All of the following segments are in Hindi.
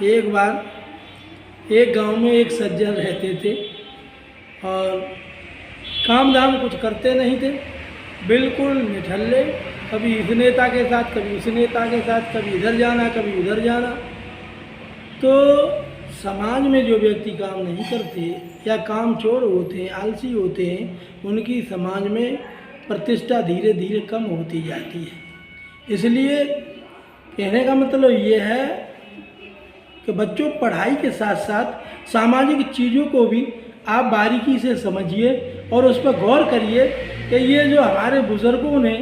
एक बार एक गांव में एक सज्जन रहते थे और काम धाम कुछ करते नहीं थे, बिल्कुल निठल्ले। कभी इस नेता के साथ, कभी उस नेता के साथ, कभी इधर जाना, कभी उधर जाना। तो समाज में जो व्यक्ति काम नहीं करते या काम चोर होते हैं, आलसी होते हैं, उनकी समाज में प्रतिष्ठा धीरे धीरे कम होती जाती है। इसलिए कहने का मतलब ये है कि बच्चों, पढ़ाई के साथ साथ सामाजिक चीज़ों को भी आप बारीकी से समझिए और उस पर गौर करिए कि ये जो हमारे बुज़ुर्गों ने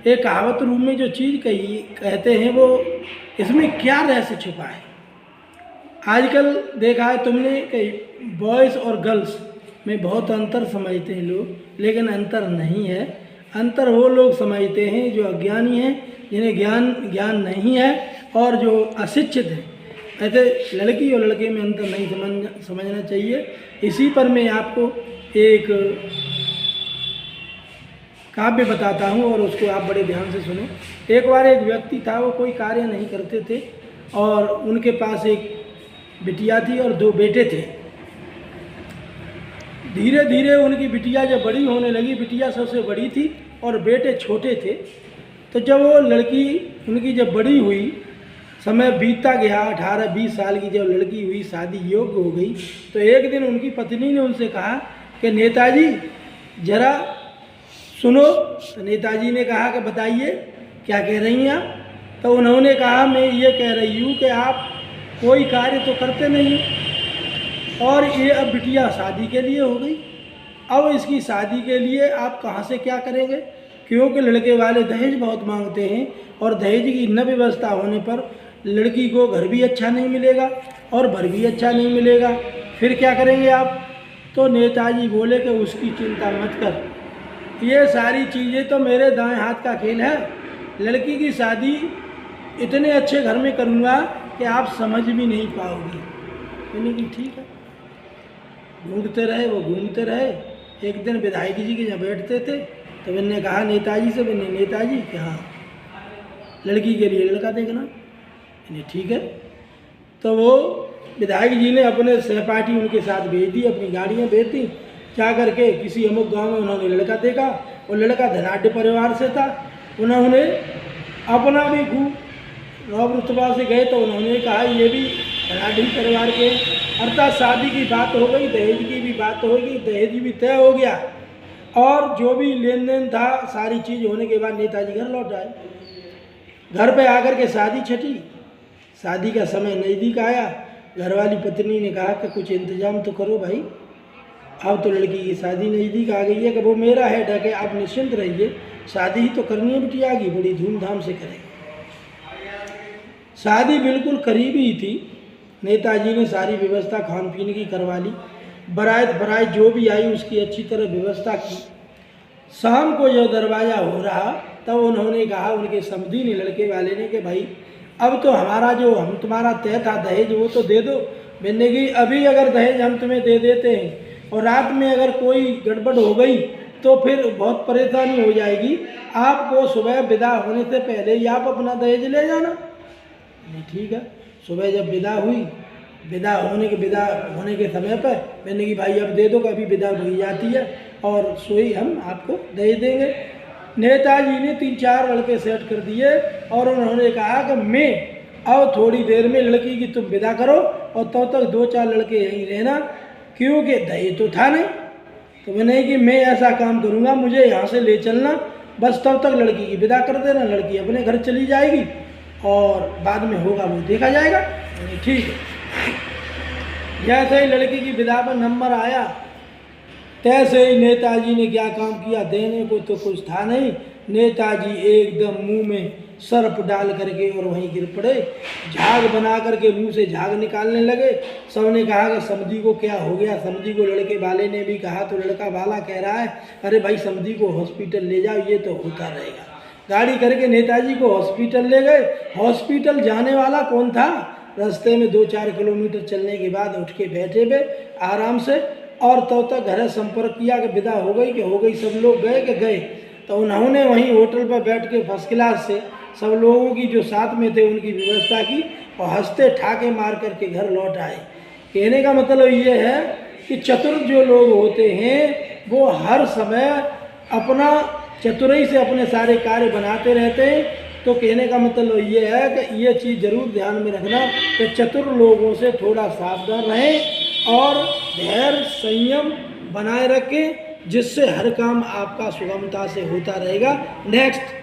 एक कहावत रूप में जो चीज़ कही कहते हैं, वो इसमें क्या रहस्य छुपा है। आजकल देखा है तुमने कि बॉयज़ और गर्ल्स में बहुत अंतर समझते हैं लोग, लेकिन अंतर नहीं है। अंतर वो लोग समझते हैं जो अज्ञानी हैं, जिन्हें ज्ञान नहीं है और जो अशिक्षित हैं। ऐसे लड़की और लड़के में अंतर नहीं समझना चाहिए। इसी पर मैं आपको एक काव्य बताता हूँ और उसको आप बड़े ध्यान से सुनो। एक बार एक व्यक्ति था, वो कोई कार्य नहीं करते थे और उनके पास एक बिटिया थी और दो बेटे थे। धीरे धीरे उनकी बिटिया जब बड़ी होने लगी, बिटिया सबसे बड़ी थी और बेटे छोटे थे। तो जब वो लड़की उनकी जब बड़ी हुई, समय बीतता गया, 18-20 साल की जब लड़की हुई, शादी योग्य हो गई, तो एक दिन उनकी पत्नी ने उनसे कहा कि नेताजी जरा सुनो। तो नेताजी ने कहा कि बताइए क्या कह रही हैं आप। तो उन्होंने कहा, मैं ये कह रही हूँ कि आप कोई कार्य तो करते नहीं और ये अब बिटिया शादी के लिए हो गई। अब इसकी शादी के लिए आप कहाँ से क्या करेंगे, क्योंकि लड़के वाले दहेज बहुत मांगते हैं और दहेज की न व्यवस्था होने पर लड़की को घर भी अच्छा नहीं मिलेगा और भर भी अच्छा नहीं मिलेगा। फिर क्या करेंगे आप। तो नेताजी बोले कि उसकी चिंता मत कर, ये सारी चीज़ें तो मेरे दाएं हाथ का खेल है। लड़की की शादी इतने अच्छे घर में करूँगा कि आप समझ भी नहीं पाओगी। मैंने कि ठीक है। घूमते रहे, वो घूमते रहे। एक दिन विधायक जी के जहाँ बैठते थे तो मैंने कहा नेताजी से, मैंने नेताजी कि हाँ लड़की के लिए लड़का देखना। मैंने ठीक है। तो वो विधायक जी ने अपने सहपाठी उनके साथ भेज दी, अपनी गाड़ियाँ भेज दी। जा करके किसी अमुक गांव में उन्होंने लड़का देखा और लड़का धनाढ़ परिवार से था। उन्होंने अपना भी खूब रौब रुतबा से गए तो उन्होंने कहा ये भी धनाढ़ परिवार के, अर्थात शादी की बात हो गई, दहेज की भी बात हो गई, दहेज भी तय हो गया और जो भी लेन देन था सारी चीज़ होने के बाद नेताजी घर लौट आए। घर पे आकर के शादी छटी। शादी का समय नज़दीक आया। घरवाली पत्नी ने कहा कि कुछ इंतजाम तो करो भाई, अब तो लड़की की शादी नज़दीक आ गई है कि वो मेरा है ढके, आप निश्चिंत रहिए, शादी ही तो करनी है बिटिया की, बड़ी धूमधाम से करेंगे। शादी बिल्कुल करीब ही थी। नेताजी ने सारी व्यवस्था खान पीने की करवा ली। बारात जो भी आई उसकी अच्छी तरह व्यवस्था की। शाम को जब दरवाज़ा हो रहा तब उन्होंने कहा, उनके समधी ने, लड़के वाले ने, कि भाई अब तो हमारा जो हम तुम्हारा तय था दहेज वो तो दे दो। मैंने कि अभी अगर दहेज हम तुम्हें दे देते हैं और रात में अगर कोई गड़बड़ हो गई तो फिर बहुत परेशानी हो जाएगी। आपको सुबह विदा होने से पहले ही आप अपना दहेज ले जाना। ठीक है। सुबह जब विदा हुई, विदा होने के समय पर मैंने कि भाई अब दे दो, कभी विदा हुई जाती है और सोई हम आपको दहेज देंगे। नेताजी ने 3-4 लड़के सेट कर दिए और उन्होंने कहा कि मैं अब थोड़ी देर में लड़की की तुम विदा करो और तब तक 2-4 लड़के यहीं रहना, क्योंकि दहेज तो था नहीं। तो मैंने कि मैं ऐसा काम करूँगा, मुझे यहाँ से ले चलना, बस तब तक लड़की की विदा कर देना, लड़की अपने घर चली जाएगी और बाद में होगा वो देखा जाएगा। ठीक है। जैसे ही लड़की की विदा पर नंबर आया तैसे ही नेताजी ने क्या काम किया, देने को तो कुछ था नहीं। नेताजी एकदम मुंह में सर्प डाल करके और वहीं गिर पड़े। झाग बना करके मुंह से झाग निकालने लगे। सबने कहा कि समधी को क्या हो गया। समधी को लड़के वाले ने भी कहा तो लड़का वाला कह रहा है, अरे भाई समधी को हॉस्पिटल ले जाओ, ये तो होता रहेगा। गाड़ी करके नेताजी को हॉस्पिटल ले गए। हॉस्पिटल जाने वाला कौन था। रास्ते में 2-4 किलोमीटर चलने के बाद उठ के बैठे हुए आराम से और तब तक घर संपर्क किया कि विदा हो गई कि हो गई। सब लोग गए कि गए। तो उन्होंने वहीं होटल पर बैठ के फर्स्ट क्लास से सब लोगों की जो साथ में थे उनकी व्यवस्था की और हंसते ठाके मार करके घर लौट आए। कहने का मतलब ये है कि चतुर जो लोग होते हैं वो हर समय अपना चतुराई से अपने सारे कार्य बनाते रहते हैं। तो कहने का मतलब ये है कि ये चीज़ ज़रूर ध्यान में रखना कि चतुर लोगों से थोड़ा सावधान रहें और धैर्य संयम बनाए रखें, जिससे हर काम आपका सुगमता से होता रहेगा। नेक्स्ट